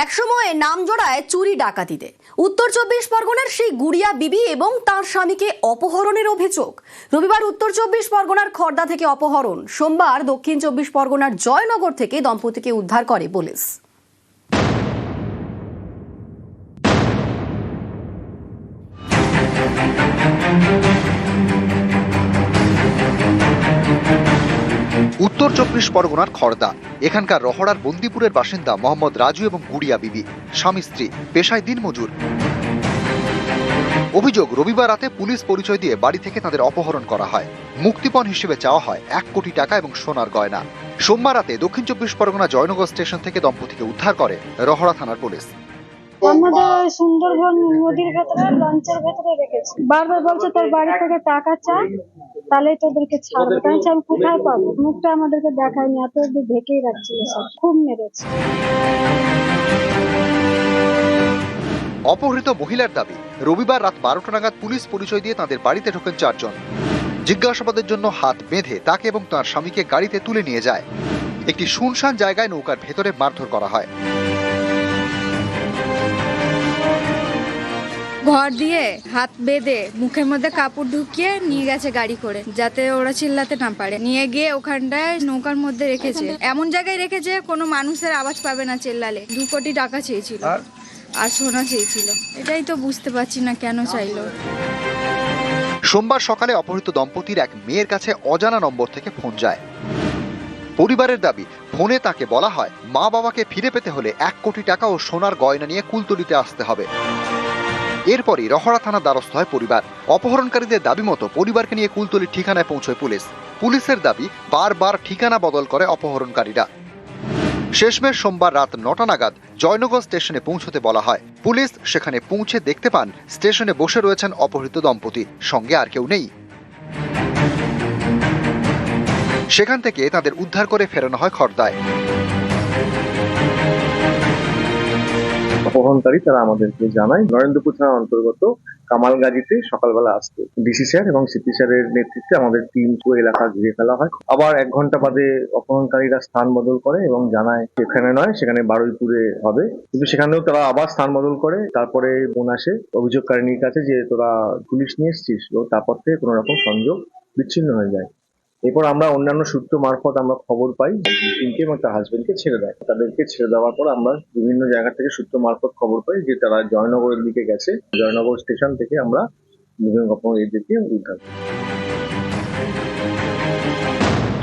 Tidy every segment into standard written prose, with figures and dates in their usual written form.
একসময় নাম জড়ায় চুরি ডাকাতিতে উত্তর 24 পরগনার সেই গুড়িয়া বিবি এবং তার স্বামীকে অপহরণের অভিযোগ। রবিবার উত্তর 24 পরগনার খড়দা থেকে অপহরণ, সোমবার দক্ষিণ 24 পরগনার জয়নগর থেকে দম্পতিকে উদ্ধার করে পুলিশ। উত্তর 24 পরগনার খড়দা, এখানকার রহড়ার বন্দিপুরের বাসিন্দা মোহাম্মদ রাজু এবং গুড়িয়া বিবি, স্বামী স্ত্রী, পেশায় দিনমজুর। অভিযোগ, রবিবার রাতে পুলিশ পরিচয় দিয়ে বাড়ি থেকে তাদের অপহরণ করা হয়। মুক্তিপণ হিসেবে চাওয়া হয় 1 কোটি টাকা এবং সোনার গয়না। সোমবার রাতে দক্ষিণ 24 পরগনা জয়নগর স্টেশন থেকে দম্পতিকে উদ্ধার করে রহড়া থানার পুলিশ। আমাদের ওই সুন্দরবন নদীর ভেতরে লঞ্চের ভেতরে রেখেছে। বারবার বলছে তোর বাড়ি থেকে টাকা চা, তাহলে তোদেরকে ছাড়বো। তাই আমি কোথায় পাবো? মুখটা আমাদেরকে দেখায়নি, এত অব্দি ঢেকেই রাখছিল, সব খুব মেরেছে। অপহৃত মহিলার দাবি, রবিবার রাত 12টা নাগাদ পুলিশ পরিচয় দিয়ে তাদের বাড়িতে ঢোকেন 4 জন। জিজ্ঞাসাবাদের জন্য হাত বেঁধে তাকে এবং তার স্বামীকে গাড়িতে তুলে নিয়ে যায়। একটি শুনশান জায়গায় নৌকার ভেতরে মারধর করা হয়। ঘর দিয়ে হাত বেঁধে মুখের মধ্যে কাপড় ঢুকিয়ে নিয়ে গেছে গাড়ি করে, যাতে ওরা চিল্লাতে না পারে। নিয়ে গিয়ে ওখানটায় নৌকার মধ্যে রেখেছে, এমন জায়গায় রেখেছে কোনো মানুষের আওয়াজ পাবে না চিল্লালে। 2 কোটি টাকা চেয়েছিল আর সোনা চেয়েছিল। এটাই তো বুঝতে পারছি না কেন চাইলো। সোমবার সকালে অপহৃত দম্পতির এক মেয়ের কাছে অজানা নম্বর থেকে ফোন যায়। পরিবারের দাবি, ফোনে তাকে বলা হয় মা বাবাকে ফিরে পেতে হলে 1 কোটি টাকা ও সোনার গয়না নিয়ে কুলতলিতে আসতে হবে। এরপরই রহড়া থানা দ্বারস্থ হয় পরিবার। অপহরণকারীদের দাবি মতো পরিবারকে নিয়ে কুলতলির ঠিকানায় পৌঁছয় পুলিশ। পুলিশের দাবি, বারবার ঠিকানা বদল করে অপহরণকারীরা। শেষমেশ সোমবার রাত 9টা নাগাদ জয়নগর স্টেশনে পৌঁছতে বলা হয়। পুলিশ সেখানে পৌঁছে দেখতে পান স্টেশনে বসে রয়েছেন অপহৃত দম্পতি, সঙ্গে আর কেউ নেই। সেখান থেকে তাদের উদ্ধার করে ফেরানো হয় খড়দায়। অপহরণকারী তারা আমাদেরকে জানায় নরেন্দ্রপুর থানার অন্তর্গত কামালগাজীতে সকালবেলা আসতো। ডিসি স্যার এবং সিপি স্যারের নেতৃত্বে আমাদের টিম পুরো এলাকা ঘিরে ফেলা হয়। আবার 1 ঘন্টা বাদে অপহরণকারীরা স্থান বদল করে এবং জানায় সেখানে নয়, সেখানে বারুইপুরে হবে। কিন্তু সেখানেও তারা আবার স্থান বদল করে। তারপরে ফোন আসে অভিযোগকারিনীর কাছে যে তোরা পুলিশ নিয়ে এসছিস, তারপর থেকে কোনো রকম সংযোগ বিচ্ছিন্ন হয়ে যায়। এরপর আমরা অন্যান্য সূত্র মারফত আমরা খবর পাই টিমকে এবং তার হাজবেন্ডকে ছেড়ে দেয়। তাদেরকে ছেড়ে দেওয়ার পর আমরা বিভিন্ন জায়গা থেকে সূত্র মারফত খবর পাই যে তারা জয়নগরের দিকে গেছে। জয়নগর স্টেশন থেকে আমরা বিভিন্ন এদেরকে উদ্ধার করি।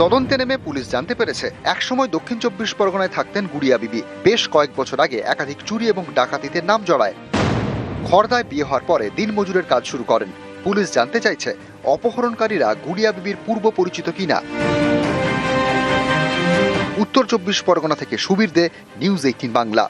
তদন্তে নেমে পুলিশ জানতে পেরেছে, একসময় দক্ষিণ 24 পরগনায় থাকতেন গুড়িয়া বিবি। বেশ কয়েক বছর আগে একাধিক চুরি এবং ডাকাতিতে নাম জড়ায়। খড়দায় বিয়ে হওয়ার পরে দিনমজুরের কাজ শুরু করেন। পুলিশ জানতে চাইছে, অপহরণকারীরা গুড়িয়া বিবির পূর্ব পরিচিত কিনা। উত্তর 24 পরগনা থেকে সুবীর দে, নিউজ 18 বাংলা।